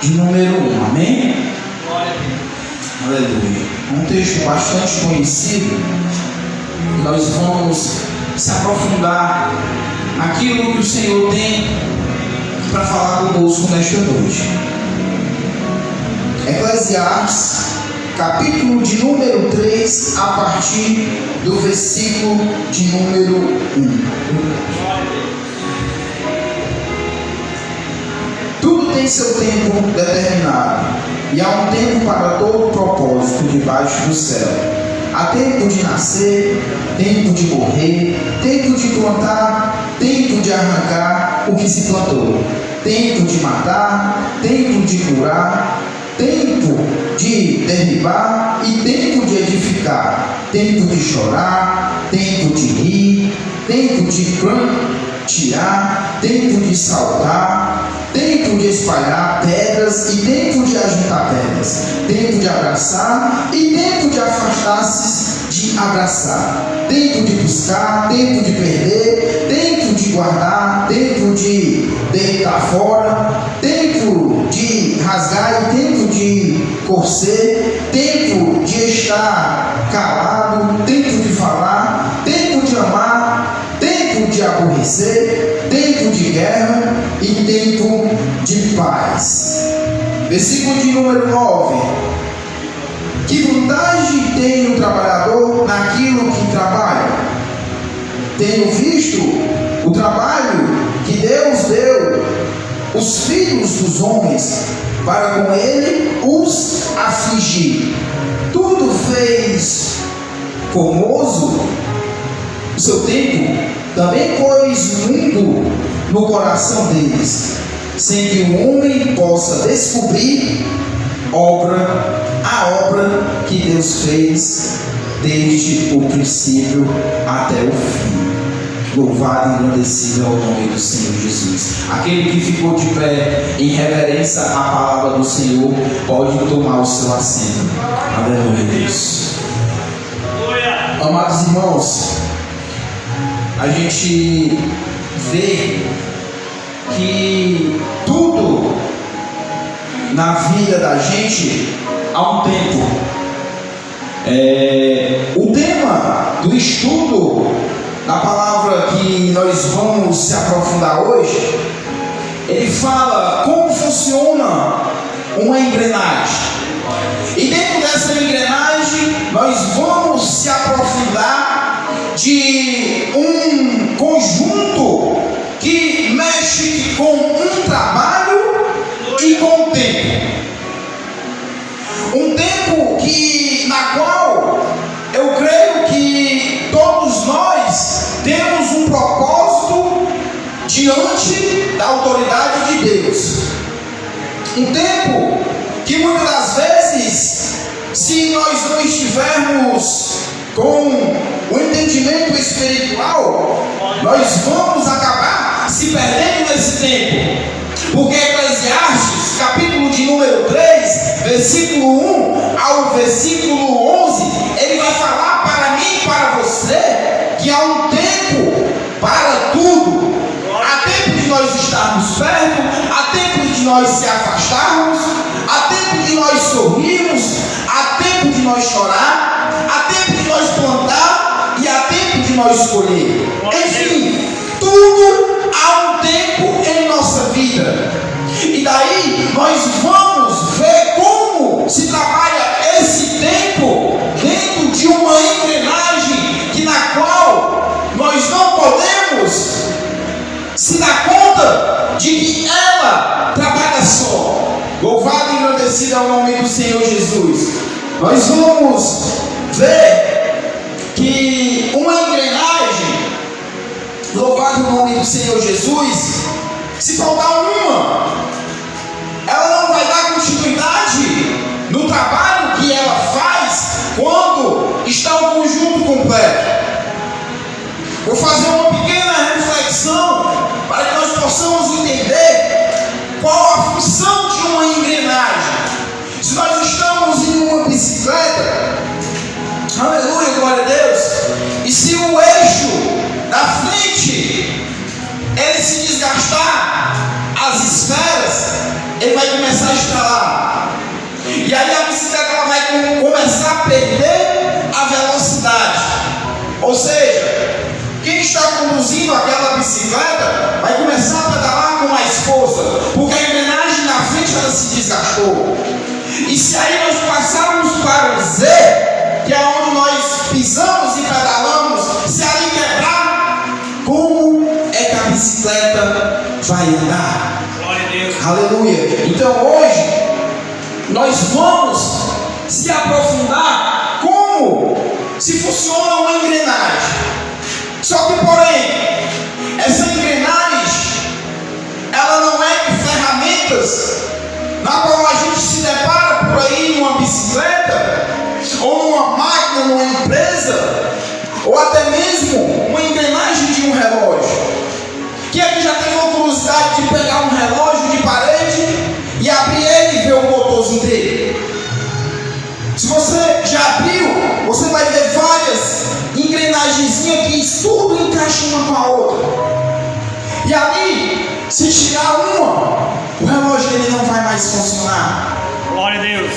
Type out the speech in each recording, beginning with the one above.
de número 1. Amém? Aleluia. Um texto bastante conhecido. Nós vamos se aprofundar naquilo que o Senhor tem para falar conosco nesta noite. Eclesiastes, capítulo de número 3, a partir do versículo de número 1. Tudo tem seu tempo determinado, e há um tempo para todo propósito debaixo do céu. Há tempo de nascer, tempo de morrer, tempo de plantar, tempo de arrancar o que se plantou, tempo de matar, tempo de curar, tempo de derribar e tempo de edificar, tempo de chorar, tempo de rir, tempo de prantear, tempo de saltar, tempo de espalhar pedras e tempo de ajuntar pedras, tempo de abraçar e tempo de afastar-se de abraçar, tempo de buscar, tempo de perder, tempo de guardar, tempo de deitar fora, tempo de rasgar e tempo de coser, tempo de estar calado, tempo de falar, tempo de amar, tempo de aborrecer, tempo de guerra e tempo de paz. Versículo de número 9. Que vantagem tem o trabalhador naquilo que trabalha? Tenho visto o trabalho que Deus deu os filhos dos homens para com ele os afligir. Tudo fez formoso o seu tempo, também pôs mundo no coração deles, sem que o homem possa descobrir a obra que Deus fez desde o princípio até o fim. Louvado e engrandecido é o nome do Senhor Jesus. Aquele que ficou de pé em reverência à palavra do Senhor pode tomar o seu assento. Aleluia, Deus. Amados irmãos, a gente vê que tudo na vida da gente há um tempo. O tema do estudo da palavra que nós vamos se aprofundar hoje, ele fala como funciona uma engrenagem. E dentro dessa engrenagem nós vamos se aprofundar de um conjunto que mexe com um trabalho e com o tempo. Um tempo na qual eu creio que todos nós temos um propósito diante da autoridade de Deus. Um tempo que muitas das vezes, se nós não estivermos com o entendimento espiritual, nós vamos acabar se perdendo nesse tempo. Porque Eclesiastes, capítulo de número 3, versículo 1 ao versículo 11, ele vai falar para mim e para você que há um tempo para tudo. Há tempo de nós estarmos perto, há tempo de nós se afastarmos, há tempo de nós sorrirmos, há tempo de nós chorar, há tempo de nós plantar e há tempo de nós colher. Enfim, tudo há um tempo em nossa vida. E daí nós vamos ver como se trabalha esse tempo dentro de uma engrenagem na qual nós não podemos se dar conta de que ela trabalha só. Louvado e engrandecido é o nome do Senhor Jesus. Nós vamos ver que uma engrenagem, louvado o nome do Senhor Jesus, se faltar uma, ela não vai dar continuidade no trabalho que ela faz quando está o conjunto completo. Vou fazer uma pequena reflexão para que nós possamos entender qual a função de uma engrenagem. Se nós estamos em uma bicicleta, aleluia, glória a Deus, e se o eixo da frente ele se desgastar, as esferas, ele vai começar começar a estralar. E aí a bicicleta ela vai começar a perder a velocidade. Ou seja, quem está conduzindo aquela bicicleta vai começar a pedalar com mais força, porque a engrenagem na frente ela se desgastou. E se aí nós passarmos para o Z, que é onde nós pisamos e pedalamos, se ali quebrar, como é que a bicicleta vai andar? Glória a Deus. Aleluia. Então hoje nós vamos se aprofundar como se funciona uma engrenagem. Só que porém, essa engrenagem ela não é ferramentas na qual a gente se depara por aí numa bicicleta, ou numa máquina, numa empresa, ou até mesmo uma engrenagem de um relógio. Quem aqui já teve uma curiosidade de pegar um relógio de parede e abrir ele e ver o motorzinho dele? Se você já abriu, você vai ver várias engrenagenzinhas que tudo encaixa uma com a outra. E ali, se tirar uma, o relógio ele não vai mais funcionar. Glória a Deus.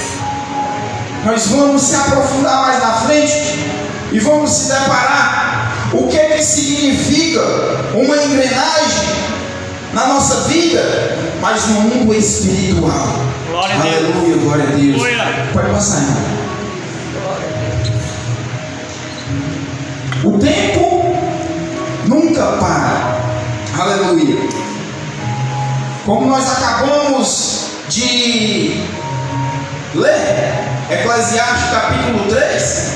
Nós vamos se aprofundar mais na frente e vamos se deparar o que significa uma engrenagem na nossa vida, mas no mundo espiritual. Glória a Deus. Aleluia, glória a Deus. Glória. Pode passar, irmão. O tempo nunca para. Aleluia. Como nós acabamos de ler Eclesiastes capítulo 3,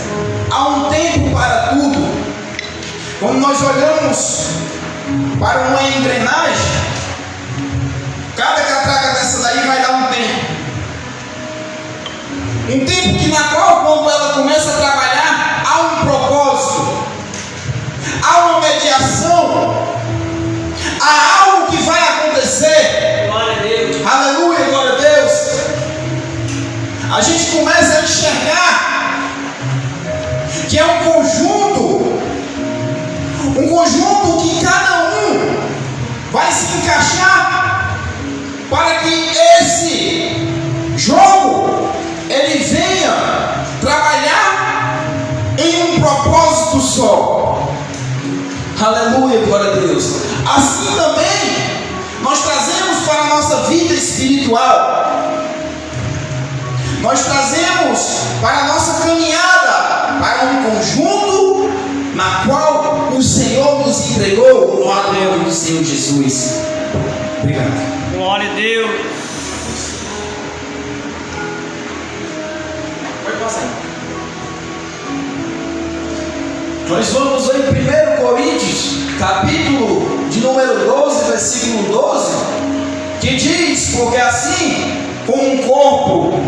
há um tempo para tudo. Quando nós olhamos para uma engrenagem, cada catraca dessa daí vai dar um tempo. Um tempo que na qual, quando ela começa a trabalhar, há um propósito, há uma mediação, há algo que vai acontecer. Glória a Deus. Aleluia, glória a Deus. A gente começa a enxergar que é um conjunto que cada um vai se encaixar para que esse jogo ele venha trabalhar em um propósito só. Aleluia, glória a Deus. Assim também nós trazemos para a nossa vida espiritual, nós trazemos para a nossa caminhada, para um conjunto na qual o Senhor nos entregou, no nome do Senhor Jesus. Obrigado. Glória a Deus. Pode passar. Nós vamos ler em 1 Coríntios, capítulo de número 12, versículo 12, que diz: porque assim, com um corpo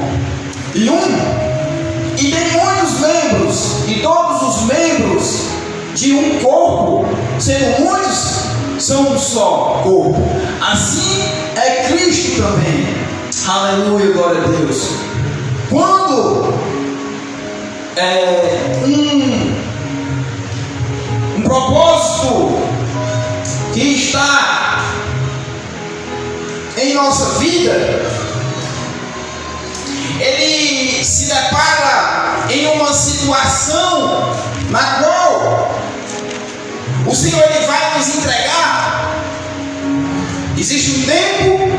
e tem muitos membros, e todos os membros de um corpo, sendo muitos, são um só corpo. Assim é Cristo também. Aleluia, glória a Deus. Quando um propósito que está em nossa vida, ele se depara em uma situação na qual o Senhor ele vai nos entregar. Existe um tempo,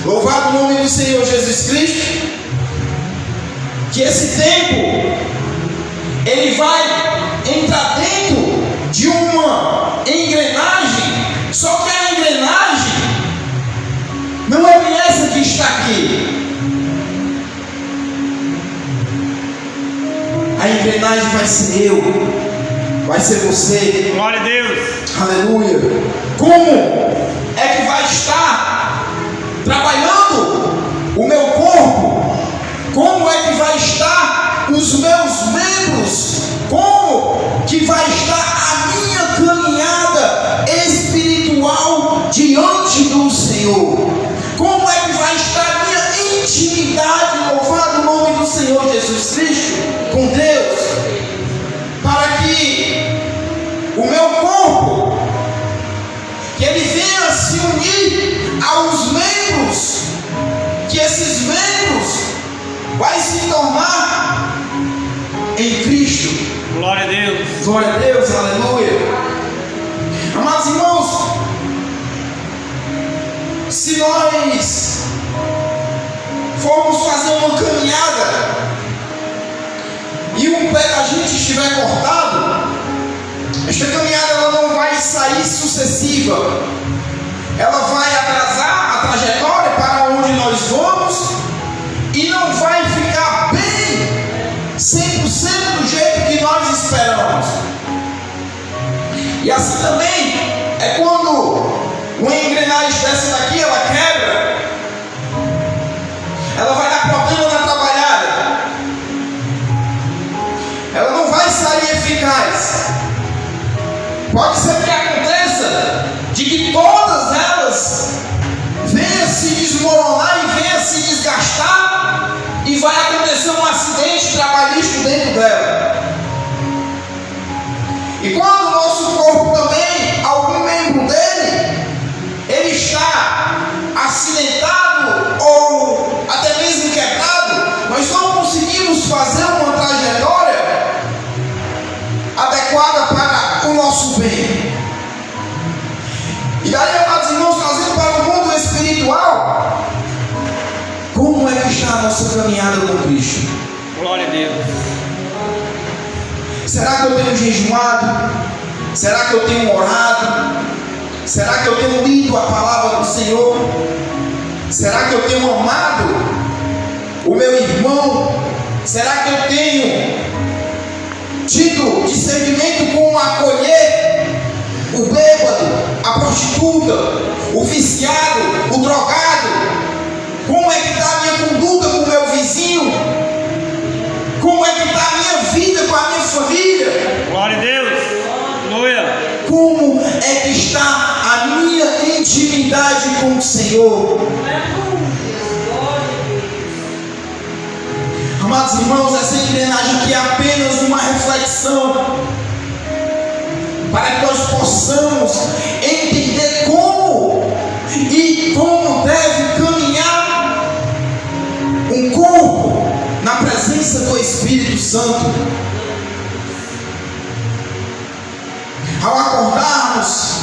louvado o nome do Senhor Jesus Cristo, que esse tempo ele vai entrar dentro de uma engrenagem, só que a engrenagem não é bem essa que está aqui. A engrenagem vai ser eu, vai ser você. Glória a Deus. Aleluia. Como é que vai estar trabalhando o meu corpo? Como é que vai estar os meus membros? Como que vai estar a minha caminhada espiritual diante do Senhor? Como é que vai estar a minha intimidade, louvado o nome do Senhor Jesus Cristo, com Deus? Para que o meu corpo, que ele venha se unir aos membros Glória a Deus, aleluia. Amados irmãos, se nós formos fazer uma caminhada e o pé da gente estiver cortado, esta caminhada ela não vai sair sucessiva, ela vai atrasar a trajetória para onde nós vamos e não vai ficar bem 100% do jeito que nós esperamos. E assim também é quando uma engrenagem dessa daqui ela quebra, ela vai dar problema na trabalhada, ela não vai sair eficaz. Pode ser que aconteça de que todas elas venham se desmoronar e venham se desgastar e vai acontecer um acidente trabalhístico dentro dela. E quando o nosso corpo também, algum membro dele, ele está acidentado ou até mesmo quebrado, nós não conseguimos fazer uma trajetória adequada para o nosso bem. E daí, amados irmãos, trazendo para o mundo espiritual, como é que está a nossa caminhada com Cristo? Glória a Deus. Será que eu tenho jejuado? Será que eu tenho orado? Será que eu tenho lido a palavra do Senhor? Será que eu tenho amado o meu irmão? Será que eu tenho tido discernimento como acolher o bêbado, a prostituta, o viciado, o drogado? Como é que está a minha conduta com o meu vizinho? Como é que está a minha vida com a minha família? Glória a Deus. Aleluia. Como é que está a minha intimidade com o Senhor? Amados irmãos, essa engrenagem aqui é apenas uma reflexão para que nós possamos entender como e como deve caminhar um corpo na presença do Espírito Santo. Ao acordarmos,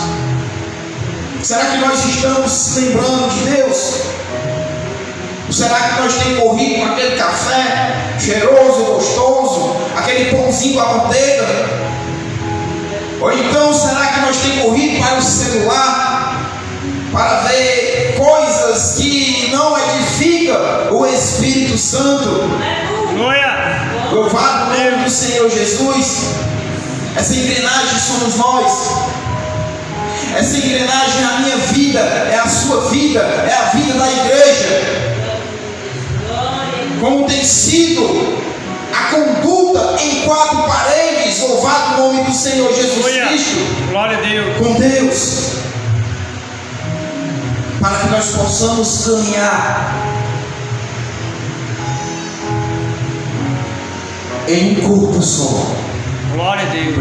será que nós estamos se lembrando de Deus? Ou será que nós temos corrido com aquele café cheiroso, gostoso, aquele pãozinho com a manteiga? Ou então será que nós temos corrido para o celular para ver coisas que não edificam o Espírito Santo? Glória. Louvado o nome do Senhor Jesus. Essa engrenagem somos nós. Essa engrenagem é a minha vida, é a sua vida, é a vida da igreja. Como tem sido a conduta em quatro paredes, louvado o nome do Senhor Jesus Cristo. Glória a Deus. Com Deus, para que nós possamos caminhar em um corpo só. Glória a Deus.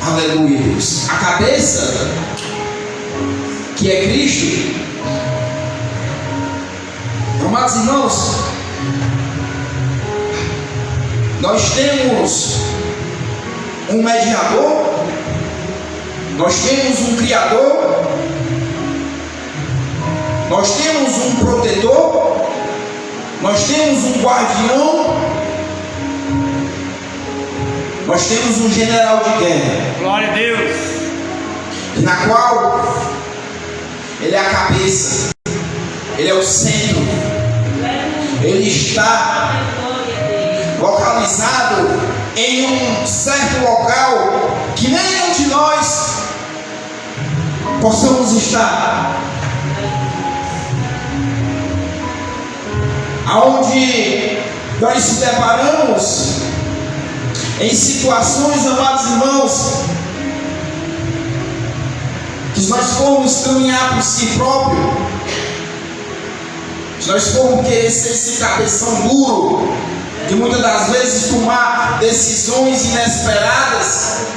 Aleluia, Deus. A cabeça, que é Cristo. Amados irmãos, nós temos um mediador, nós temos um criador, nós temos um protetor, nós temos um guardião, nós temos um general de guerra. Glória a Deus. Na qual ele é a cabeça, ele é o centro, ele está localizado em um certo local que nenhum de nós possamos estar, aonde nós se deparamos em situações, amados irmãos, que se nós formos caminhar por si próprio, se nós formos querer ser esse cabeção duro, de muitas das vezes tomar decisões inesperadas,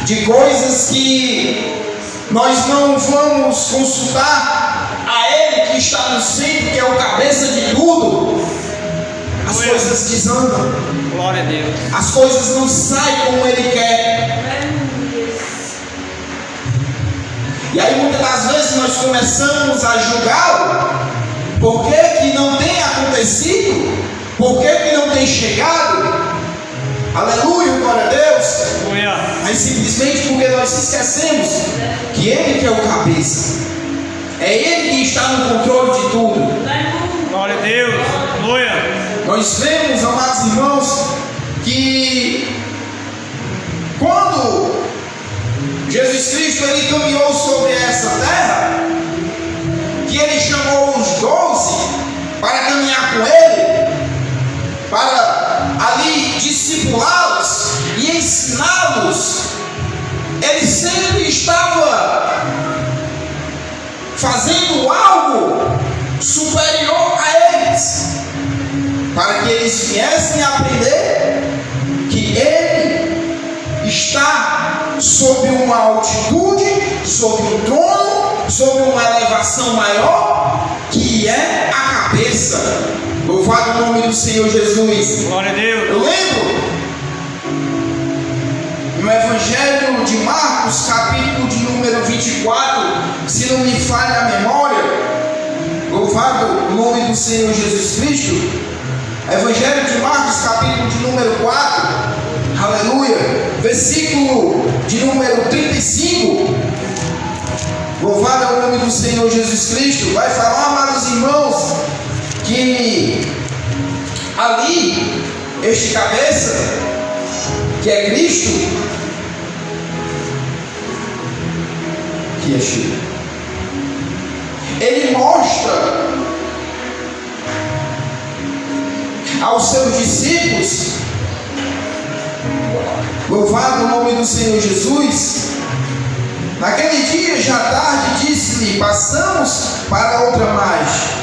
de coisas que nós não vamos consultar a Ele que está no centro, que é o cabeça de tudo, as coisas desandam. Glória a Deus. As coisas não saem como Ele quer. E aí muitas das vezes nós começamos a julgá-lo. Por que que não tem acontecido? Por que que não tem chegado? Aleluia, glória a Deus. Aleluia. Mas simplesmente porque nós esquecemos que Ele que é o cabeça. É Ele que está no controle de tudo. Glória a Deus. Aleluia. Nós vemos, amados irmãos, que quando Jesus Cristo ele caminhou sobre essa terra, que Ele chamou os 12 para caminhar com Ele, para ali discipulá-los e ensiná-los, Ele sempre estava fazendo algo superior a eles, para que eles viessem a aprender que Ele está sob uma altitude, sob um trono, sob uma elevação maior, que é a cabeça. Louvado o nome do Senhor Jesus. Glória a Deus. Eu lembro no Evangelho de Marcos, capítulo de número 24, se não me falha a memória, louvado o nome do Senhor Jesus Cristo. Evangelho de Marcos, capítulo de número 4, aleluia, versículo de número 35, louvado é o nome do Senhor Jesus Cristo. Vai falar, amados irmãos, que ali, este cabeça, que é Cristo, que é Chico, ele mostra aos seus discípulos, louvado o nome do Senhor Jesus, naquele dia já tarde disse-lhe: passamos para outra margem.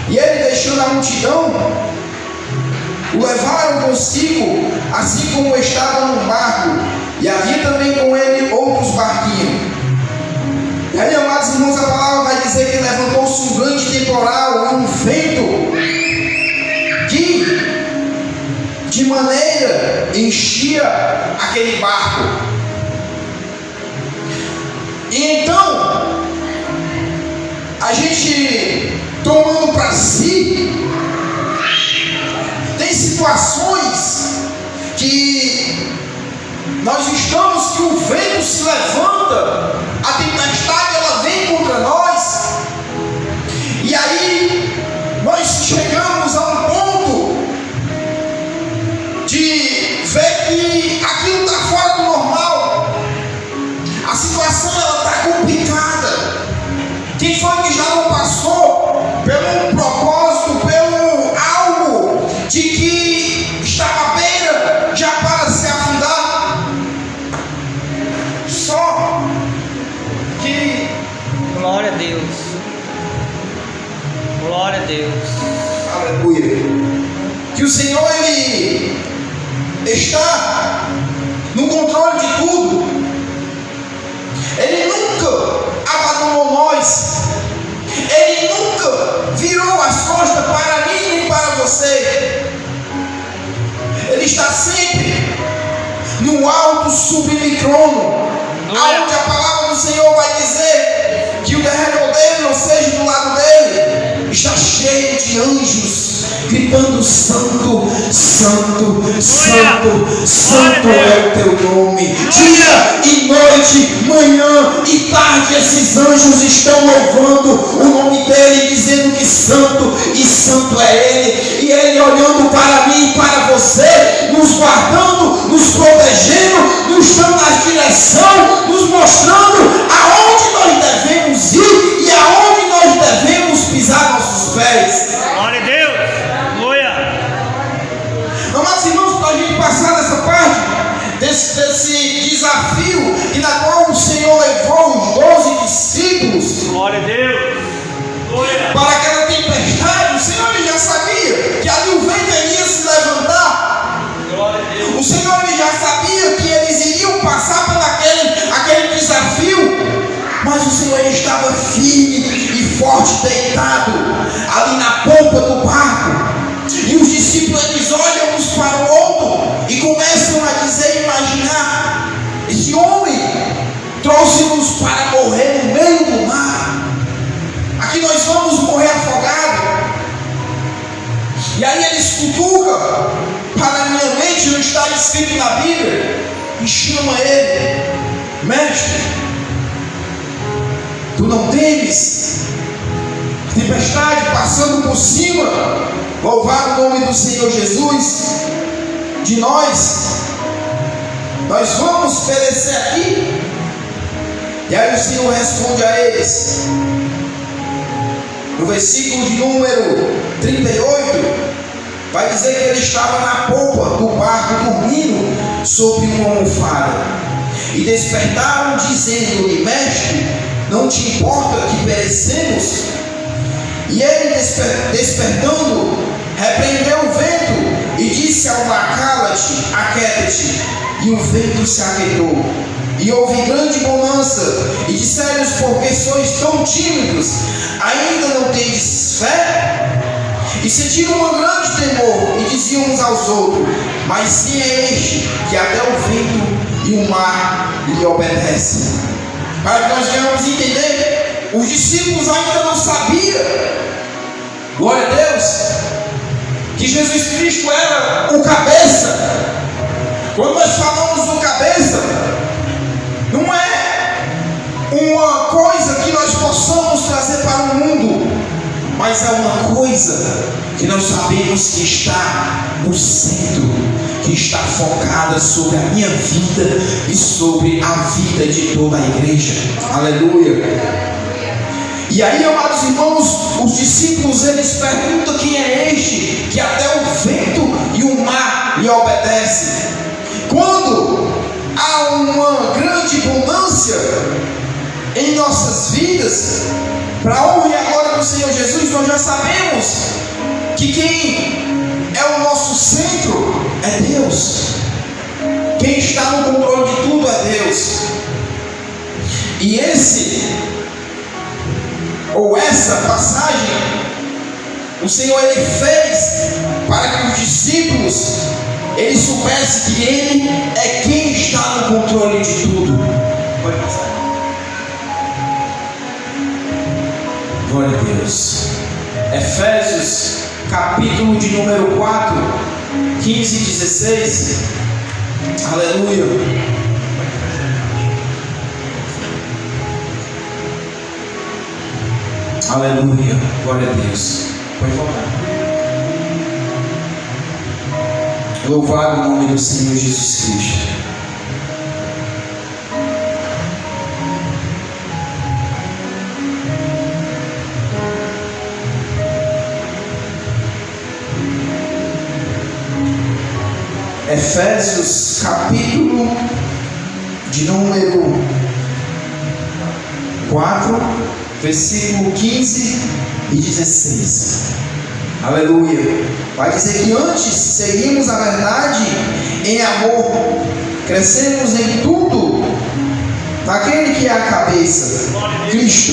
E ele, deixando a multidão, o levaram consigo, assim como estava no barco, e havia também com ele outros barquinhos. E aí, amados irmãos, a palavra vai dizer que levantou-se um grande temporal, um vento, que de maneira enchia aquele barco. E então, a gente tomando para si, tem situações que nós estamos, que o vento se levanta, a tempestade ela vem contra nós, e aí nós chegamos a um ponto de ver que aquilo está fora do normal, a situação ela está complicada. Quem foi que já não passou pelo propósito, pelo algo de que estava à beira já para se afundar? Só que Glória a Deus. Glória a Deus. aleluia, que o Senhor ele está no controle de tudo. Ele nunca abandonou nós. Ele nunca virou as costas para mim nem para você. Ele está sempre no alto sublime trono, onde a palavra do Senhor vai dizer que o derredor dele, ou seja, do lado dele, está cheio de anjos gritando: santo, santo, santo, santo é o teu nome. Dia e noite, manhã e tarde, esses anjos estão louvando o nome dele, dizendo que santo e santo é ele. E ele olhando para mim e para você, nos guardando, nos protegendo, nos dando a direção, nos mostrando aonde nós devemos ir e aonde nós devemos pisar nossos pés. Glória a Deus. Amados irmãos, para a gente passar nessa parte desse desafio e na qual o Senhor levou os 12 discípulos, Glória a Deus. Glória. para aquela tempestade, o Senhor ele já sabia que ali o vento iria se levantar. Glória a Deus. O Senhor ele já sabia que eles iriam passar por aquele desafio, mas o Senhor ele estava firme e forte, deitado ali na polpa do barco. E os discípulos eles olham uns para o outro escrito na Bíblia e chama ele: mestre, tu não temes? A tempestade passando por cima, louvado o nome do Senhor Jesus, de nós vamos perecer aqui. E aí o Senhor responde a eles, no versículo de número 38, vai dizer que ele estava na polpa do barco dormindo sobre uma almofada. E despertaram dizendo-lhe: mestre, não te importa que perecemos? E ele despertando, repreendeu o vento e disse ao mar: cala-te, aquieta-te. E o vento se aquietou. E houve grande bonança. E disseram-lhes: porque sois tão tímidos, ainda não tendes fé? E sentiram um grande temor, e diziam uns aos outros: mas sim é este, que até o vento e o mar lhe obedecem. Para que nós venhamos entender, os discípulos ainda não sabiam, glória a Deus, que Jesus Cristo era o cabeça. Quando nós falamos do cabeça, não é uma coisa que nós possamos trazer para o mundo, mas é uma coisa que nós sabemos que está no centro, que está focada sobre a minha vida e sobre a vida de toda a igreja. Aleluia. E aí, amados irmãos, os discípulos eles perguntam: quem é este que até o vento e o mar lhe obedecem? Quando há uma grande abundância em nossas vidas, para a honra e a glória do Senhor Jesus, nós já sabemos que quem é o nosso centro é Deus. Quem está no controle de tudo é Deus. E essa passagem, o Senhor ele fez para que os discípulos eles soubessem que Ele é quem está no controle de tudo. Pode passar. Glória a Deus. Efésios, capítulo de número 4, 15 e 16. Aleluia. Aleluia. Glória a Deus. Pode voltar. Louvado o nome do Senhor Jesus Cristo. Efésios, capítulo de número 4, versículo 15 e 16. Aleluia. Vai dizer que antes seguimos a verdade em amor, crescemos em tudo naquele que é a cabeça, Cristo,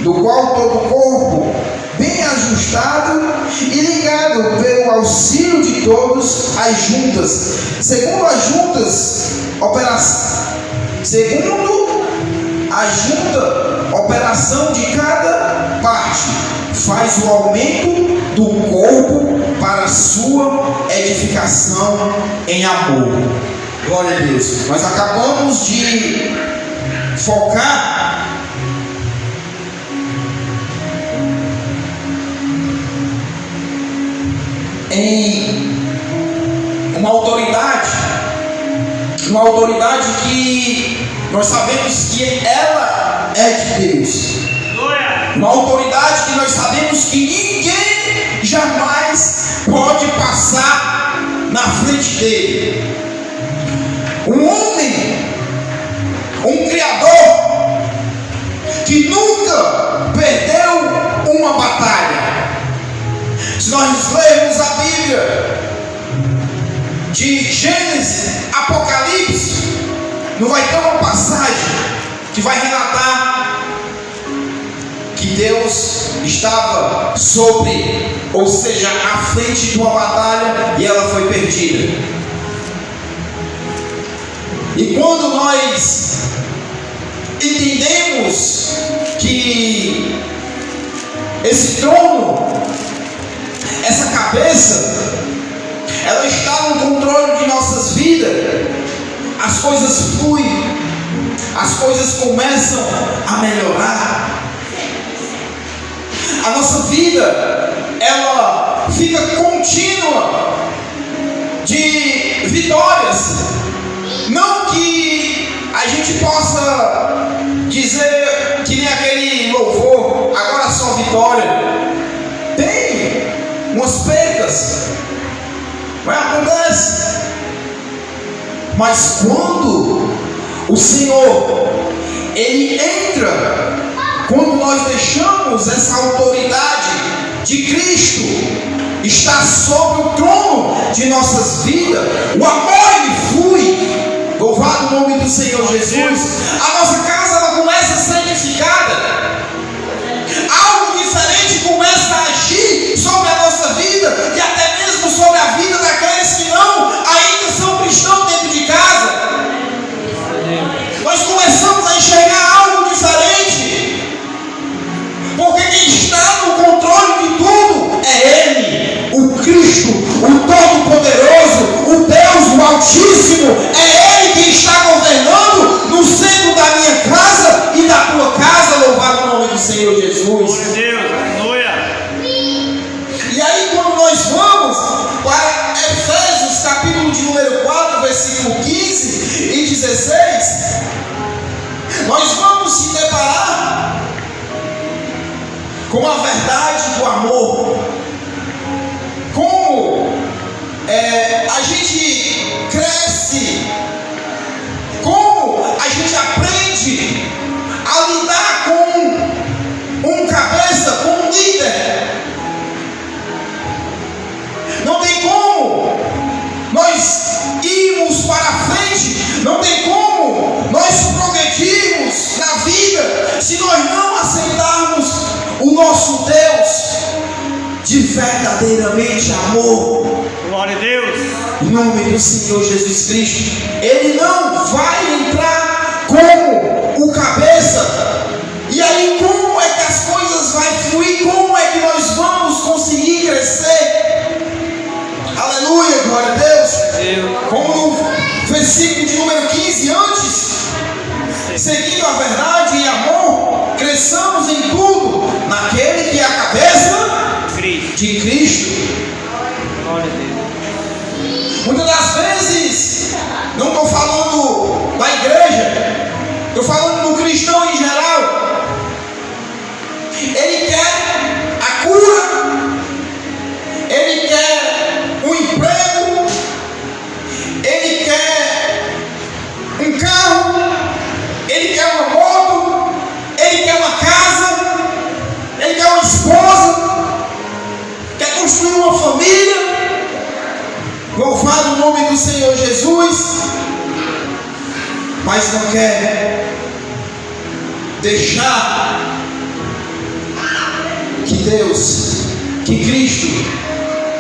do qual todo o corpo, bem ajustado e ligado pelo auxílio de todos as juntas, segundo a junta operação de cada parte, faz o aumento do corpo para a sua edificação em amor. Glória a Deus. Nós acabamos de focar em uma autoridade que nós sabemos que ela é de Deus. Uma autoridade que nós sabemos que ninguém jamais pode passar na frente dele. Um homem, um Criador que nunca perdeu uma batalha. Se nós lermos a Bíblia de Gênesis, Apocalipse, não vai ter uma passagem que vai relatar que Deus estava sobre, ou seja, à frente de uma batalha e ela foi perdida. E quando nós entendemos que esse trono, essa cabeça, ela está no controle de nossas vidas, as coisas fluem, as coisas começam a melhorar. A nossa vida, ela fica contínua de vitórias. Não que a gente possa dizer que nem aquele louvor, agora só vitória. Tem umas percas, mas acontece. Mas quando o Senhor, Ele entra, quando nós deixamos essa autoridade de Cristo está sobre o trono de nossas vidas, o amor ele flui. Louvado o nome do Senhor Jesus. A nossa casa ela começa a ser edificada. Algo diferente começa a agir sobre a nossa vida e até mesmo sobre a vida daqueles que não ainda são cristãos dentro de casa. Nós começamos a enxergar algo diferente, porque quem está no controle de tudo é Ele, o Cristo, o Todo-Poderoso, o Deus, o Altíssimo. É Ele que está governando no centro da minha casa e da tua casa. Louvado o nome do Senhor Jesus. Glória a Deus, aleluia. E aí quando nós vamos para Efésios capítulo de número 4, versículo 15 e 16, nós vamos se deparar com a verdade do amor. Como a gente cresce, como a gente aprende a lidar com um cabeça, com um líder. Não tem como nós irmos para frente, não tem como nós progredirmos na vida se nós não aceitarmos o nosso Deus de verdadeiramente amor. Glória a Deus. Em nome do Senhor Jesus Cristo. Ele não vai entrar como o cabeça. E aí como é que as coisas vão fluir? Como é que nós vamos conseguir crescer? Aleluia, glória a Deus. Como no versículo de número 15 antes, seguindo a verdade e amor, cresçamos em tudo naquele que é a cabeça de Cristo. Glória a Deus. Muitas das vezes, não estou falando da igreja, estou falando do cristão em geral. Ele quer a cura, ele quer um emprego, ele quer um carro, ele quer uma moto, ele quer uma casa, ele quer uma esposa, quer construir uma família. Louvado o nome do Senhor Jesus. Mas não quer deixar que Deus, que Cristo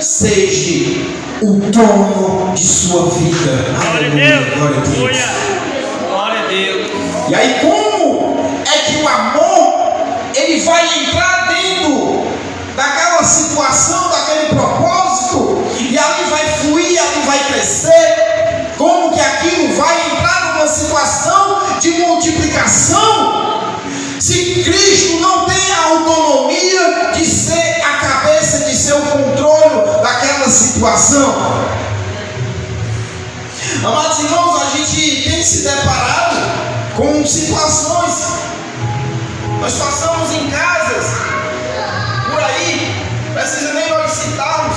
seja o dono de sua vida. Glória a Deus. Glória a Deus. Glória a Deus. E aí como é que o amor ele vai entrar dentro daquela situação, daquele propósito, e ali vai fluir, ali vai crescer? Como que aquilo vai entrar numa situação de multiplicação se Cristo não tem a autonomia de ser a cabeça, de ser o controle daquela situação? Amados irmãos, a gente tem se deparado com situações. Nós passamos em casas por aí, precisa nem nós citarmos,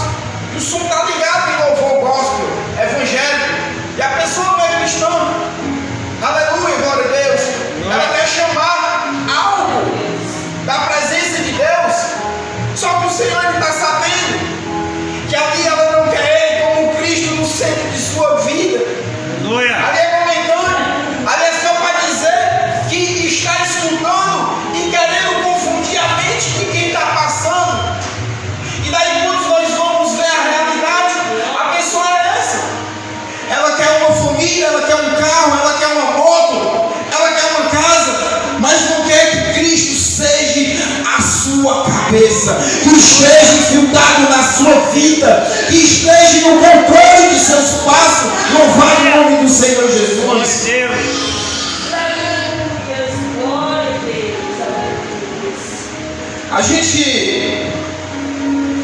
o som está ligado em louvor gospel, evangélico, e a pessoa não é cristã. Aleluia, glória a Deus. Ela quer chamar algo da presença de Deus, só que o Senhor está sabendo que ali ela não quer Ele como Cristo no centro de sua vida. Aleluia. Ali é momentâneo, ali é só para dizer que está escutando e querendo sua cabeça, que esteja infiltrado na sua vida, que esteja no controle de seus passos. Louvado o nome do Senhor Glória a Jesus. Deus. A gente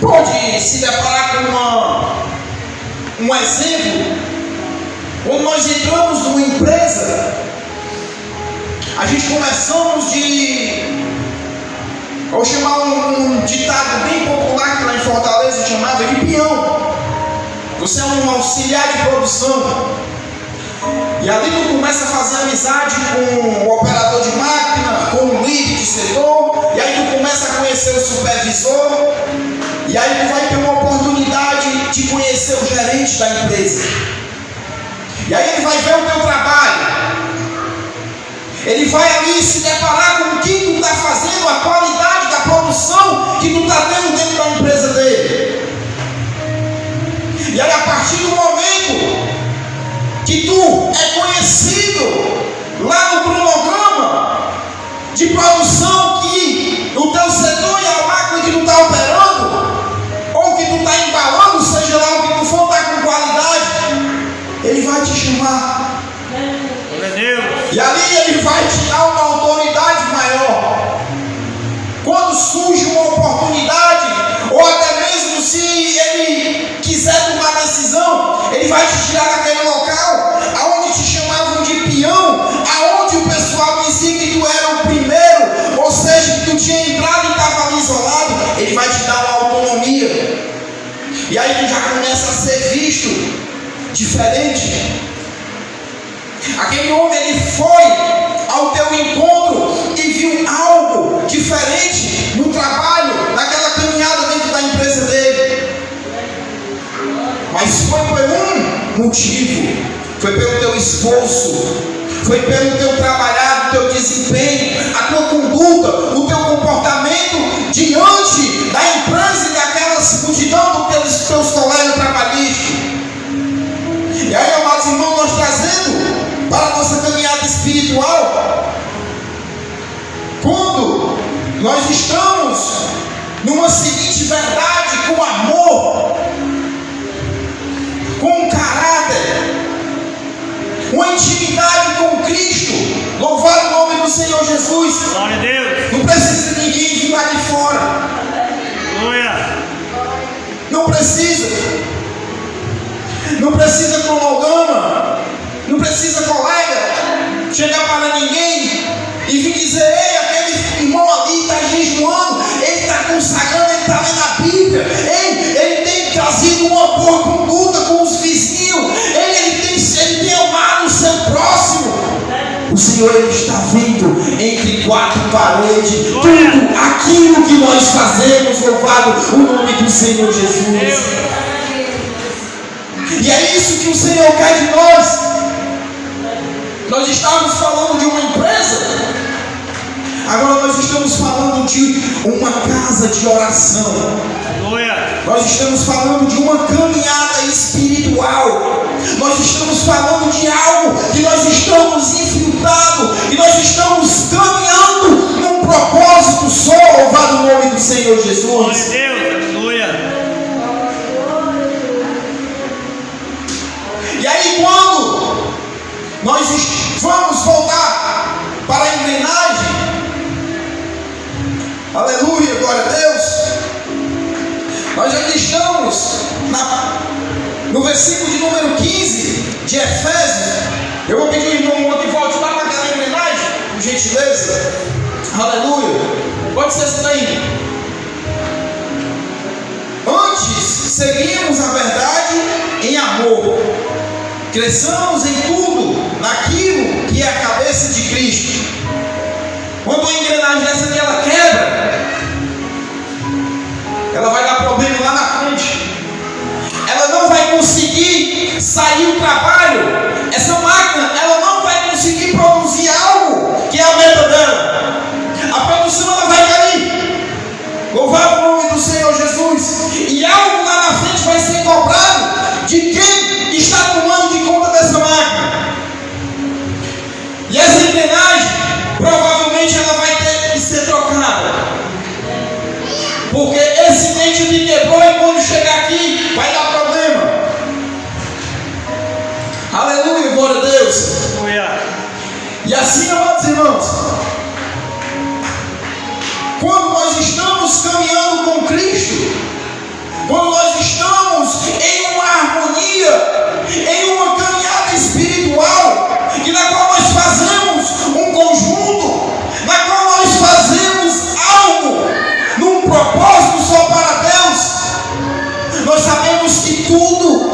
pode se deparar com um exemplo. Quando nós entramos numa empresa, a gente começamos vou chamar um ditado bem popular que lá em Fortaleza chamava de peão. Você é um auxiliar de produção. E ali tu começa a fazer amizade com o operador de máquina, com o líder de setor, e aí tu começa a conhecer o supervisor, e aí tu vai ter uma oportunidade de conhecer o gerente da empresa. E aí ele vai ver o teu trabalho. Ele vai ali se deparar com o que tu está fazendo, a qualidade da produção que tu está tendo dentro da empresa dele. E aí a partir do momento que tu é conhecido lá no cronograma de produção que o teu setor e a máquina que tu está operando, ou que tu está embalando, seja lá o que tu for, está com qualidade, ele vai te chamar. Glória a Deus. E ali ele vai te dar uma autoridade maior. Quando surge uma oportunidade, ou até mesmo se ele quiser tomar decisão, ele vai te tirar daquele local aonde te chamavam de peão, aonde o pessoal dizia que tu era o primeiro, ou seja, que tu tinha entrado e estava ali isolado. Ele vai te dar uma autonomia. E aí tu já começa a ser visto diferente. Aquele homem, ele foi ao teu encontro e viu algo diferente no trabalho, naquela caminhada dentro da empresa dele. Mas foi por um motivo, foi pelo teu esforço, foi pelo teu trabalhar, o teu desempenho, a tua conduta, o teu comportamento diante da empresa e daquelas multidão dos teus colegas trabalhistas. E aí, amados irmãos, nós trazendo para a nossa caminhada espiritual, quando nós estamos numa seguinte verdade, com amor, com caráter, uma intimidade com Cristo, louvado o nome do Senhor Jesus. Glória a Deus. Não precisa ninguém vir lá de fora. Glória. Não precisa. Não precisa cronograma. Não precisa colega chegar para ninguém e vir dizer: ei, aquele irmão ali está jejuando, ele está consagrando, ele está lendo a Bíblia, ele tem trazido uma boa conduta com os vizinhos, ele tem amado o seu próximo. O Senhor, ele está vendo entre quatro paredes tudo aquilo que nós fazemos, louvado o nome do Senhor Jesus. E é isso que o Senhor quer de nós. Nós estávamos falando de uma empresa, agora nós estamos falando de uma casa de oração. Glória. Nós estamos falando de uma caminhada espiritual. Nós estamos falando de algo que nós estamos infiltrados e nós estamos caminhando num propósito só, louvado o nome do Senhor Jesus. Glória a Deus. Glória. E aí, quando nós vamos voltar para a engrenagem, aleluia, glória a Deus, nós ainda estamos no versículo de número 15 de Efésios. Eu vou pedir ao irmão que volte lá para aquela engrenagem, por gentileza, aleluia, pode ser isso daí. Antes, seguimos a verdade em amor, cresçamos em tudo naquilo que é a cabeça de Cristo. Quando a engrenagem dessa aqui ela quebra, ela vai dar problema lá na frente. Ela não vai conseguir sair do trabalho. Essa máquina, ela não vai conseguir produzir algo que é a meta dela. A produção ela vai cair. Louvado o nome do Senhor Jesus. E algo lá na frente vai ser cobrado de quem está tomando de conta dessa máquina. E essa engrenagem provavelmente ela vai ter que ser trocada. Porque esse dente me quebrou e quando chegar aqui vai dar problema. Aleluia, glória a Deus. Aleluia. E assim, amados irmãos, quando nós estamos caminhando com Cristo, quando nós estamos em uma harmonia, em uma caminhada espiritual, e na qual nós fazemos um conjunto, na qual nós fazemos algo num propósito só para Deus, nós sabemos que tudo,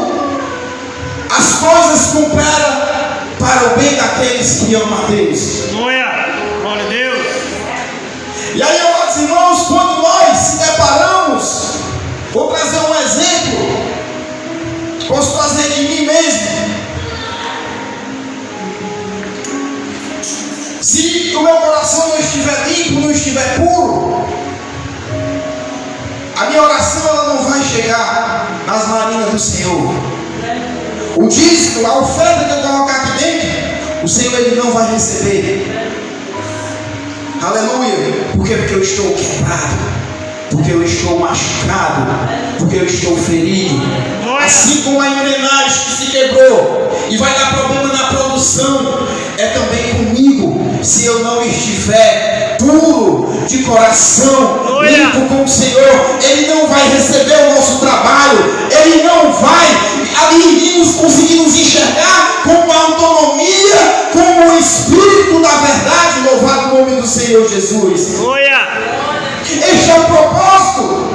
as coisas cooperam para o bem daqueles que amam a Deus. Aleluia. Glória a Deus. E aí, amados irmãos, quando nós se deparamos, vou trazer um exemplo, posso trazer de mim mesmo. Se o meu coração não estiver limpo, não estiver puro, a minha oração ela não vai chegar nas narinas do Senhor. O dízimo, a oferta que eu colocar aqui dentro, o Senhor ele não vai receber. Aleluia. Por quê? Porque eu estou quebrado, porque eu estou machucado, porque eu estou ferido. Assim como a engrenagem que se quebrou e vai dar problema na produção, é também comigo. Se eu não estiver puro de coração, limpo com o Senhor, Ele não vai receber o nosso trabalho, Ele não vai ali conseguir nos enxergar com uma autonomia, com o Espírito da verdade. Louvado o nome do Senhor Jesus. Este é o propósito,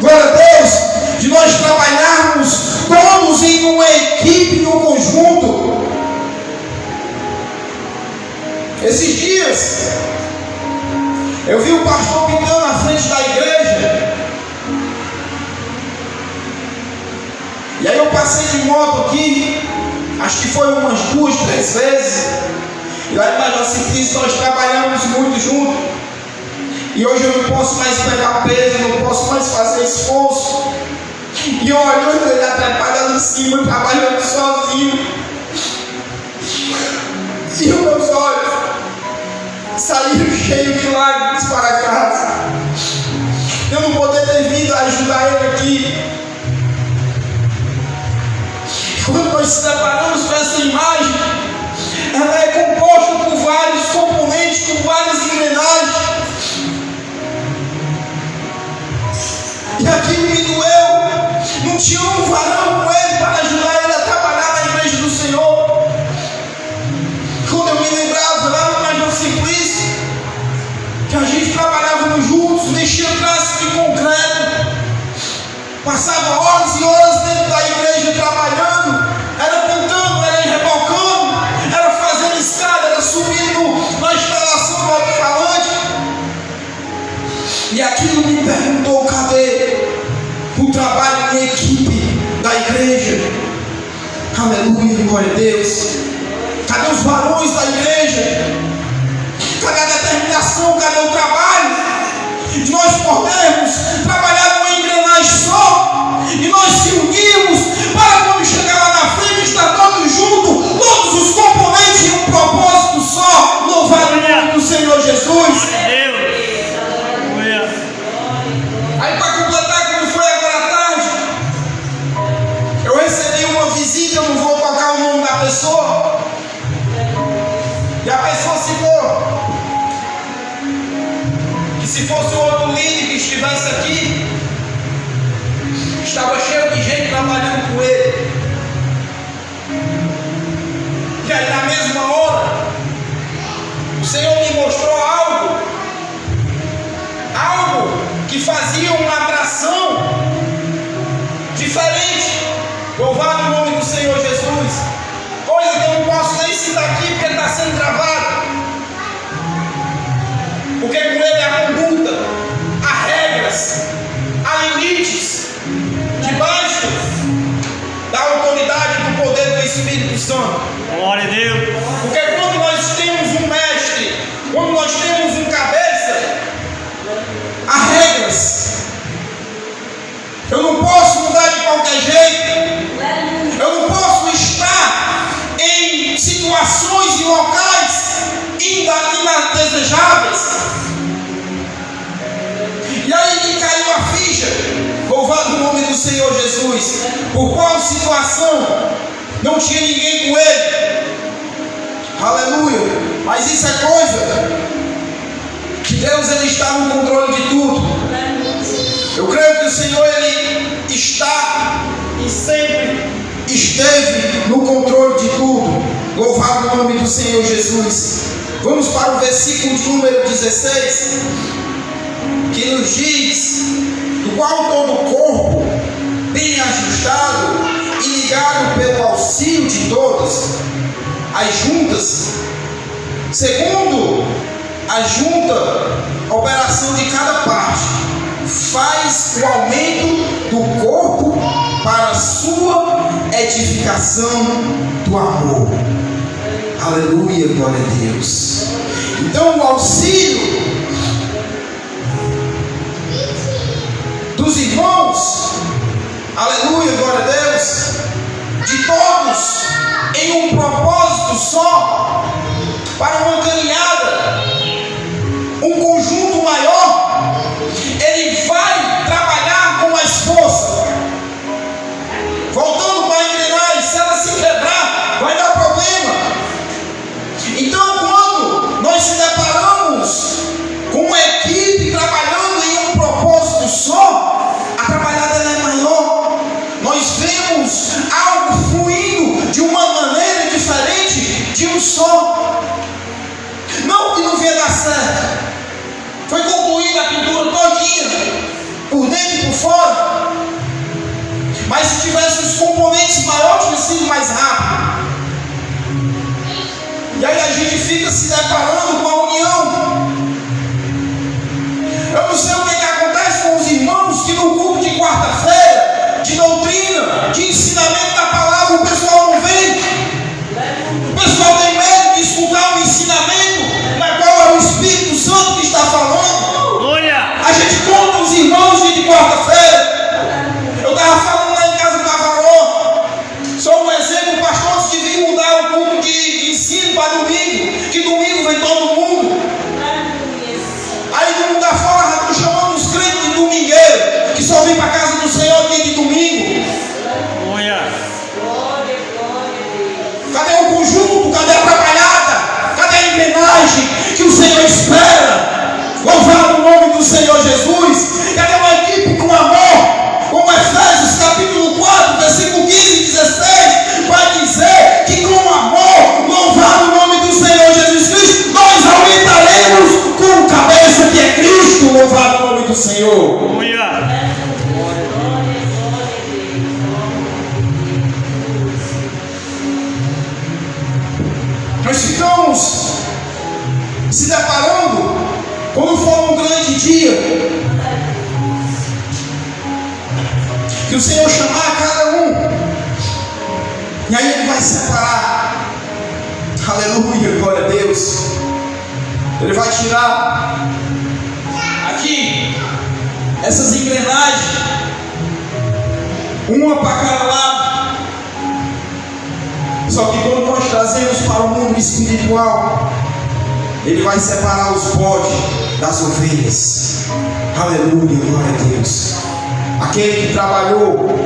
glória a Deus, de nós trabalharmos todos em uma equipe, em um conjunto. Esses dias eu vi o pastor pintando na frente da igreja, e aí eu passei de moto aqui, acho que foi umas 2, 3 vezes, e lá em Major Simplício nós trabalhamos muito juntos, e hoje eu não posso mais pegar peso, não posso mais fazer esforço, e eu olhando ele atrapalhando em cima, trabalhando sozinho, e os meus olhos saíram cheios de lágrimas para casa. Eu não poder ter vindo ajudar ele aqui. Quando nós se deparamos com essa imagem, ela é composta por vários componentes, por várias engrenagens. E aquilo me doeu. Não tinha um varão com ele para ajudar ele a trabalhar na igreja do Senhor. Quando eu me lembrava lá no Major Simplício, que a gente trabalhávamos juntos, mexia traço de concreto, passava horas e horas dentro da igreja trabalhando, era pintando, era rebocando, era fazendo escada, era subindo na instalação do alto-falante. E aquilo me perguntou: cadê o trabalho em equipe da igreja? Aleluia, glória a Deus. Cadê os varões da igreja? Cadê a determinação? Cadê o trabalho? De nós podermos trabalhar numa engrenagem só e nós se unirmos para quando chegar lá na frente estar todos juntos, todos os componentes em um propósito só. Louvado o nome do Senhor Jesus. Aí, para completar, como foi agora à tarde, eu recebi uma visita, eu não vou tocar o nome da pessoa, e a pessoa citou que se fosse outro líder que estivesse aqui, estava cheio de gente trabalhando com ele. E aí, na mesma hora, o Senhor me mostrou algo que fazia uma atração diferente. Louvado o nome do Senhor Jesus. Coisa que eu não posso nem citar aqui porque está sendo gravado. Porque com ele há conduta, há regras, há limites, debaixo da autoridade do poder do Espírito Santo. Glória a Deus. Porque quando nós temos um mestre, quando nós temos um cabeça, há regras. Eu não posso mudar de qualquer jeito. Eu não posso estar em situações e locais indesejáveis. E aí me caiu a Senhor Jesus. Por qual situação? Não tinha ninguém com ele. Aleluia. Mas isso é coisa que Deus, ele está no controle de tudo. Eu creio que o Senhor, ele está e sempre esteve no controle de tudo. Louvado o nome do Senhor Jesus. Vamos para o versículo de número 16, que nos diz: do qual todo o corpo, bem ajustado e ligado pelo auxílio de todas as juntas, segundo a junta operação de cada parte, faz o aumento do corpo para a sua edificação do amor. Aleluia, glória a Deus. Então o auxílio dos irmãos, aleluia, glória a Deus, de todos em um propósito só, para uma caminhada, um conjunto maior, ele vai trabalhar com mais força. Voltando para a engrenagem, se ela se quebrar, vai dar problema. Então, quando nós se deparamos com uma equipe trabalhando em um propósito só, a trabalhada é maior. Nós vemos algo fluindo de uma maneira diferente de um só. Não que não venha dar certo. Foi concluída a pintura todinha, por dentro e por fora. Mas se tivesse os componentes maiores, tinha sido mais rápido. E aí a gente fica se deparando com a união. Eu não sei o que acontece com os irmãos que no culto de quarta-feira, de doutrina, de ensinamento da palavra, o pessoal não vem. O pessoal tem medo de escutar um ensinamento na qual é o Espírito Santo que está falando. Glória. A gente conta os irmãos de quarta-feira. Eu estava falando lá em casa do Cavaró. Só um exemplo, pastor, se devia mudar o culto de ensino para domingo, que domingo vem todo mundo. Aí do mundo afora, estão chamando os crentes de domingueiro, que só vem para a casa do Senhor dia de domingo. Glória. Cadê o conjunto? Cadê a trabalhada? Cadê a engrenagem que o Senhor espera? Louvado o nome do Senhor Jesus. Cadê uma equipe com amor? Como Efésios capítulo 4, versículo 15 e 16, vai dizer que com amor, louvado o nome do Senhor Jesus Cristo, nós aumentaremos com o cabeça que é Cristo. Louvado o nome do Senhor. Glória. Nós ficamos se deparando quando for um grande dia, que o Senhor chamar cada um, e aí Ele vai separar. Aleluia, glória a Deus. Ele vai tirar aqui essas engrenagens, uma para cada lado. Só que quando nós trazemos para o mundo espiritual, Ele vai separar os bodes das ovelhas. Aleluia, glória a Deus. Aquele que trabalhou,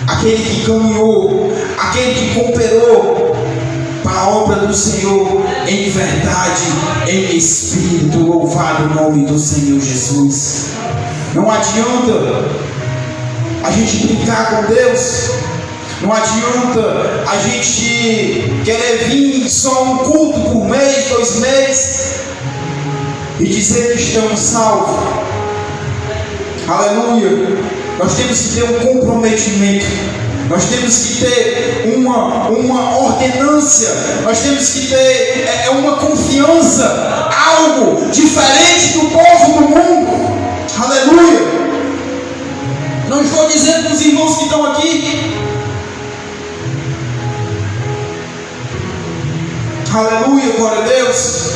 aquele que caminhou, aquele que cooperou para a obra do Senhor em verdade, em espírito. Louvado o nome do Senhor Jesus. Não adianta a gente brincar com Deus. Não adianta a gente querer vir só um culto por mês, 2 meses e dizer que estamos salvos. Aleluia. Nós temos que ter um comprometimento. Nós temos que ter uma ordenância. Nós temos que ter uma confiança. Algo diferente do povo do mundo. Aleluia. Não estou dizendo para os irmãos que estão aqui. Aleluia, glória a Deus.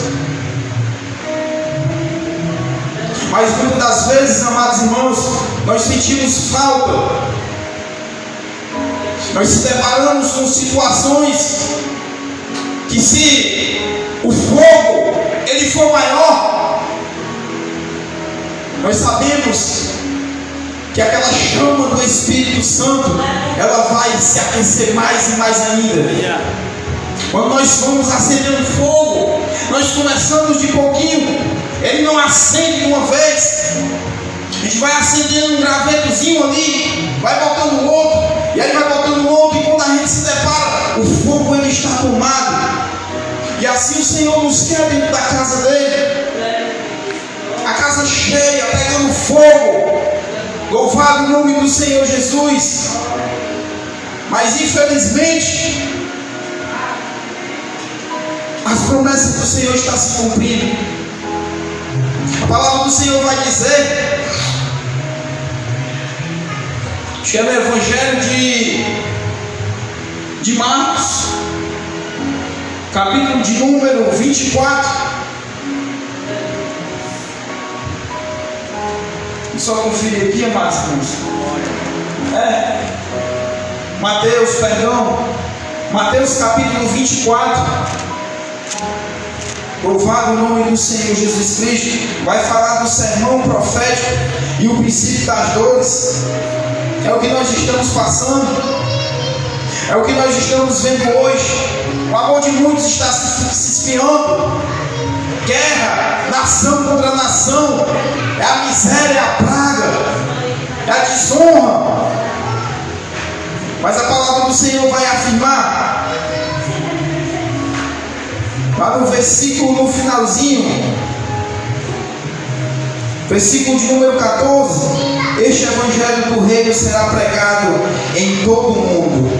Mas muitas das vezes, amados irmãos, nós sentimos falta. Nós se deparamos com situações que, se o fogo ele for maior, nós sabemos que aquela chama do Espírito Santo, ela vai se aquecer mais e mais ainda. Quando nós vamos acendendo fogo, nós começamos de pouquinho, ele não acende de uma vez, a gente vai acendendo um gravetozinho ali, vai botando outro, e aí vai botando outro, e quando a gente se depara, o fogo ele está tomado. E assim o Senhor nos quer dentro da casa dele, a casa cheia, pegando fogo. Louvado o nome do Senhor Jesus. Mas infelizmente as promessas do Senhor estão se cumprindo. A palavra do Senhor vai dizer, acho que é no Evangelho de Marcos, capítulo de número 24. Só conferir aqui, amados irmãos. Mateus capítulo 24. Louvado o nome do Senhor Jesus Cristo. Vai falar do sermão profético e o princípio das dores. É o que nós estamos passando, é o que nós estamos vendo hoje. O amor de muitos está se esfriando. Guerra, nação contra nação. É a miséria, é a praga, é a desonra. Mas a palavra do Senhor vai afirmar, lá no versículo, no finalzinho, versículo de número 14: este evangelho do reino será pregado em todo o mundo,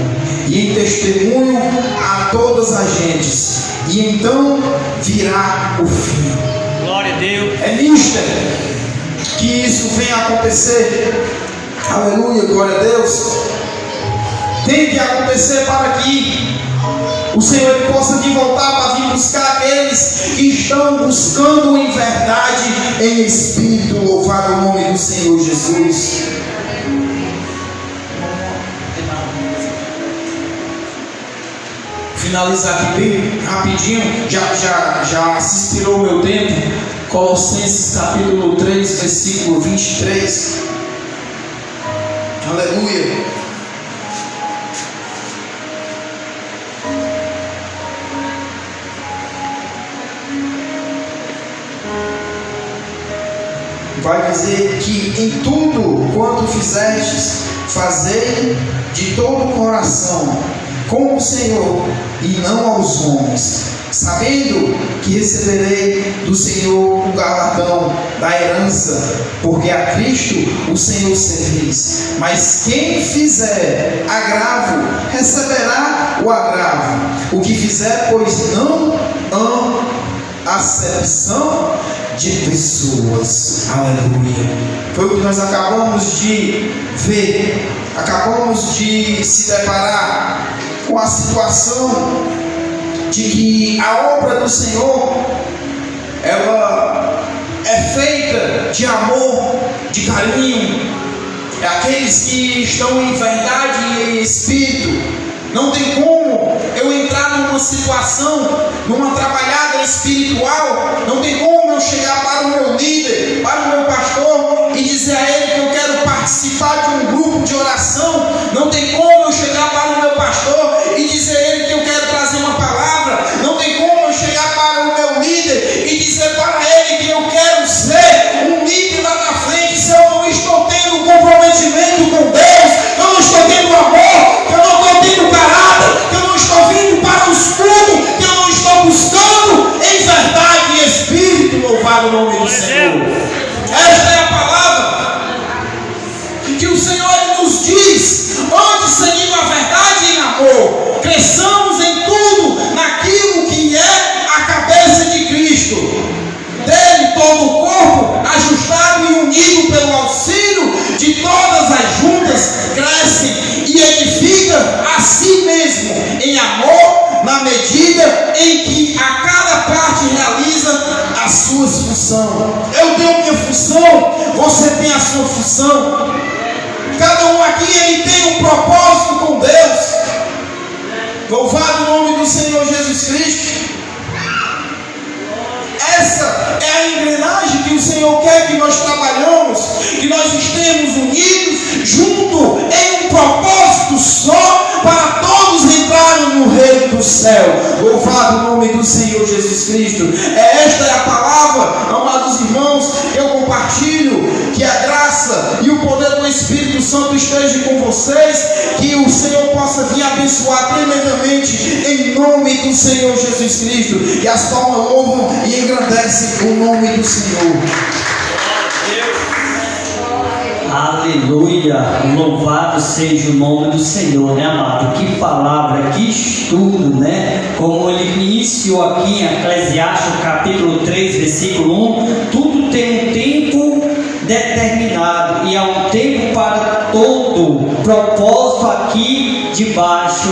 e em testemunho a todas as gentes, e então virá o fim. Glória a Deus. É nisto que isso venha a acontecer. Aleluia, glória a Deus. Tem que acontecer para que o Senhor possa vir voltar para vir buscar aqueles que estão buscando em verdade, em espírito. Louvado o nome do Senhor Jesus. Finalizar aqui bem rapidinho, já se expirou o meu tempo. Colossenses capítulo 3, versículo 23. Aleluia. Vai dizer que em tudo quanto fizestes, fazei de todo o coração, com o Senhor e não aos homens, sabendo que receberei do Senhor o galardão da herança, porque a Cristo o Senhor servis. Mas quem fizer agravo, receberá o agravo. O que fizer, pois não acepção de pessoas. Aleluia. Foi o que nós acabamos de ver, acabamos de se deparar com a situação de que a obra do Senhor, ela é feita de amor, de carinho. É aqueles que estão em verdade e em espírito. Não tem como eu entrar numa situação, numa trabalhada espiritual, não tem como eu chegar para o meu líder, para o meu pastor e dizer a ele que eu quero participar de um grupo de oração. Não tem como eu chegar para o meu pastor e dizer a ele que eu quero trazer uma palavra. Não tem como eu chegar para o meu líder e dizer para ele que eu quero ser um líder lá na frente, se eu não estou tendo um comprometimento com Deus, eu não estou tendo amor, eu não estou tendo caráter, que eu não estou vindo para os cultos, que eu não estou buscando em verdade e espírito. Louvado o nome do Senhor. Esta é a palavra que o Senhor nos diz: ande seguindo a verdade em amor, cresçamos em tudo naquilo que é a cabeça de Cristo, dele todo o corpo, ajustado e unido pelo auxílio de todas as juntas, cresce e edifica a si mesmo em amor, na medida em que a cada parte realiza as suas funções. Eu tenho minha função, você tem a sua função. Cada um aqui ele tem um propósito com Deus. Louvado o nome do Senhor Jesus Cristo. Essa é a engrenagem que o Senhor quer que nós trabalhamos, que nós estemos unidos céu. Louvado o nome do Senhor Jesus Cristo. Esta é a palavra, amados irmãos, que eu compartilho. Que a graça e o poder do Espírito Santo esteja com vocês. Que o Senhor possa vir abençoar tremendamente em nome do Senhor Jesus Cristo. E as palmas louvam e engrandecem o nome do Senhor. Aleluia, louvado seja o nome do Senhor, né, amado? Que palavra, que estudo, né? Como ele iniciou aqui em Eclesiastes capítulo 3, versículo 1, tudo tem um tempo determinado e há um tempo para todo propósito aqui debaixo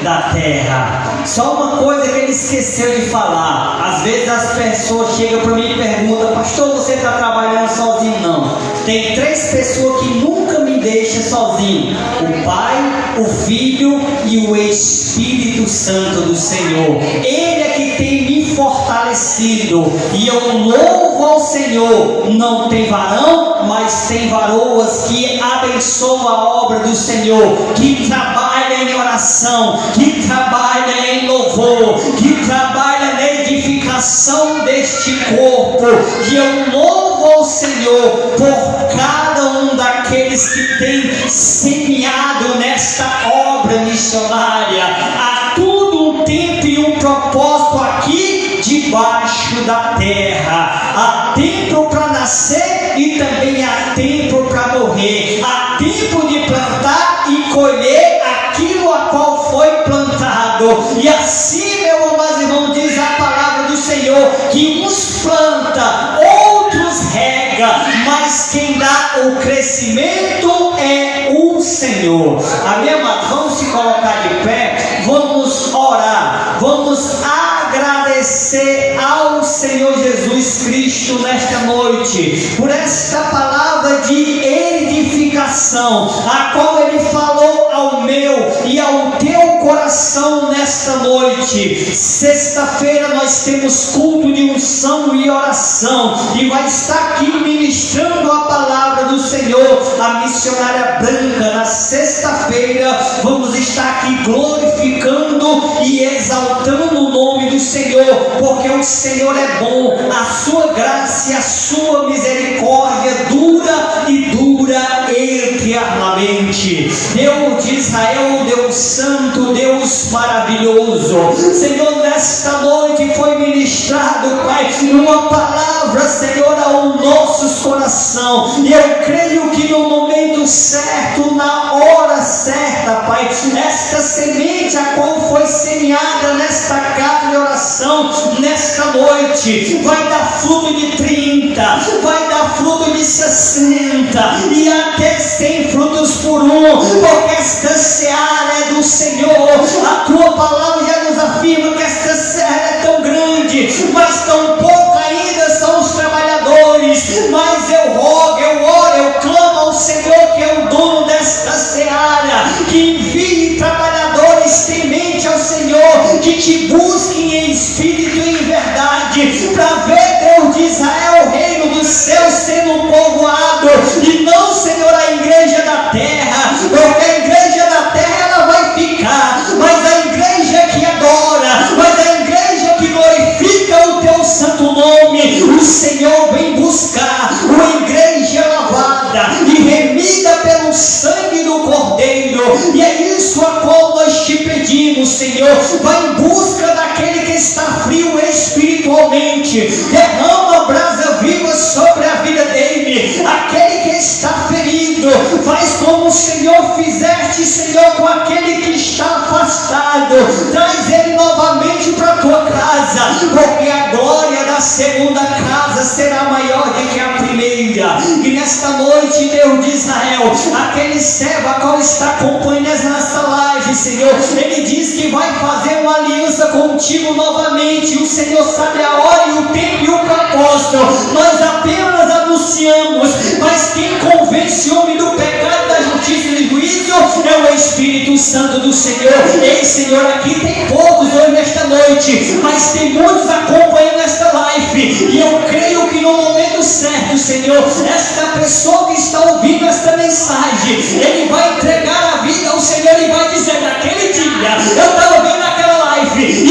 da terra. Só uma coisa que ele esqueceu de falar. Às vezes as pessoas chegam para mim e perguntam: pastor, você está trabalhando sozinho? Não, tem 3 pessoas que nunca me deixam sozinho: o Pai, o Filho e o Espírito Santo do Senhor. Ele é que tem me fortalecido, e eu louvo ao Senhor. Não tem varão, mas tem varoas que abençoam a obra do Senhor, que trabalha em oração, que trabalha em louvor, que trabalha na edificação deste corpo. Que eu louvo ao Senhor por cada um daqueles que tem semeado nesta obra missionária. Há tudo um tempo e um propósito aqui debaixo da terra. Há tempo para nascer e também há tempo para morrer. Há tempo de plantar e colher aquilo a qual foi plantado. E assim, meu amado irmão, diz a palavra do Senhor, que uns planta, outros rega, mas quem dá o crescimento é o Senhor. Amém, amado? Vamos se colocar de pé, vamos orar, vamos agradecer ao Senhor Jesus Cristo nesta noite, por esta palavra de edificação, a qual Ele falou ao meu e ao teu coração nesta noite. Sexta-feira nós temos culto de unção e oração, e vai estar aqui ministrando a palavra do Senhor a missionária Branca. Na sexta-feira vamos estar aqui glorificando e exaltando o nome do Senhor, porque o Senhor é bom, a sua graça e a sua misericórdia dura e dura eternamente. Deus de Israel, Deus santo, Deus maravilhoso, Senhor, nesta noite foi ministrado, Pai, uma palavra, Senhor, ao nossos coração, e eu creio que no momento certo, na hora certa, Pai, esta semente a qual foi semeada nesta casa de oração, nesta noite, vai dar fruto de 30, vai dar fruto de 60 e até 100 frutos por um, porque esta seara é do Senhor. A tua palavra já nos afirma que esta seara é tão grande, mas tão pouco ainda são os trabalhadores. Mas eu rogo, eu oro, eu clamo ao Senhor, que é o dono desta seara, que envie trabalhadores temente ao Senhor, que te busquem em espírito e em verdade, para ver, Deus de Israel, o reino dos céus sendo povoado, e não, Senhor, a igreja da terra, porque a igreja da terra ela vai ficar, mas a igreja que adora, mas a igreja que glorifica o teu santo nome, o Senhor vem buscar uma igreja lavada e remida pelo sangue do Cordeiro. E é isso a qual nós te pedimos, Senhor. Vai em busca daquele que está frio espiritualmente, derrama brasa viva sobre a vida dele. Aquele que está ferido, faz como o Senhor fizeste, Senhor, com aquele que está afastado, traz ele novamente para a tua casa, porque a glória da segunda casa será maior do que a primeira. E nesta noite, Deus de Israel, aquele servo a qual está acompanhando nesta live, Senhor, ele diz que vai fazer uma aliança contigo novamente. O Senhor sabe a hora e o tempo e o propósito. Nós apenas anunciamos, mas quem convence o homem do pecado, da justiça e do juízo é o Espírito Santo do Senhor. Ei, Senhor, aqui tem poucos hoje nesta noite, mas tem muitos acompanhando esta live, e eu creio que no momento certo, Senhor, esta pessoa que está ouvindo esta mensagem, ele vai entregar a vida ao Senhor e vai dizer: naquele dia eu estava vendo aquela live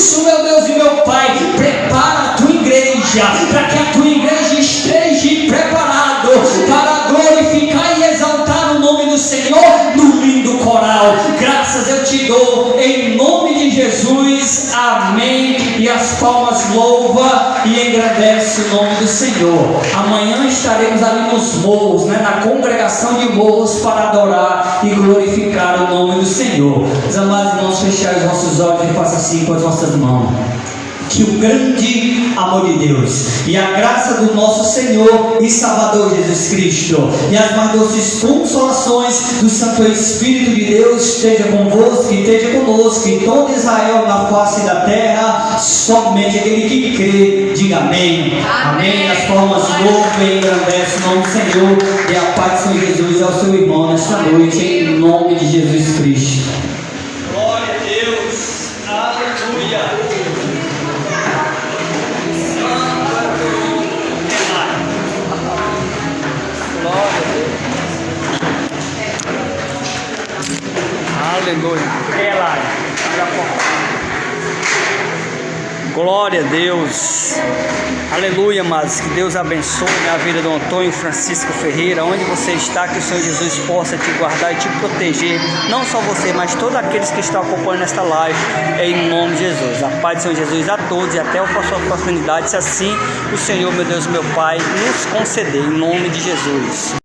isso, meu Deus e meu Pai, prepara a tua igreja, para que a tua igreja esteja preparado para glorificar e exaltar o nome do Senhor no lindo coral. Graças eu te dou, em nome de Jesus, amém. E as palmas louva e engrandece o nome do Senhor. Amanhã estaremos ali nos morros, na congregação de morros, para adorar e glorificar o nome do Senhor. Os amados irmãos, fechar os vossos olhos e faça assim com as vossas mãos. Que o grande amor de Deus e a graça do nosso Senhor e Salvador Jesus Cristo e as mais doces consolações do Santo Espírito de Deus esteja convosco e esteja conosco e todo Israel na face da terra, somente aquele que crê, diga amém. Amém. As palmas louvam e engrandecem o nome do Senhor, e a paz de São Jesus ao seu irmão nesta noite, em nome de Jesus Cristo. Glória a Deus, aleluia. Aleluia. Glória a Deus. Aleluia, amados. Que Deus abençoe a vida do Antônio Francisco Ferreira. Onde você está, que o Senhor Jesus possa te guardar e te proteger. Não só você, mas todos aqueles que estão acompanhando esta live. Em nome de Jesus. A paz de Senhor Jesus a todos e até a próxima oportunidade. Se assim o Senhor, meu Deus, meu Pai, nos conceder. Em nome de Jesus.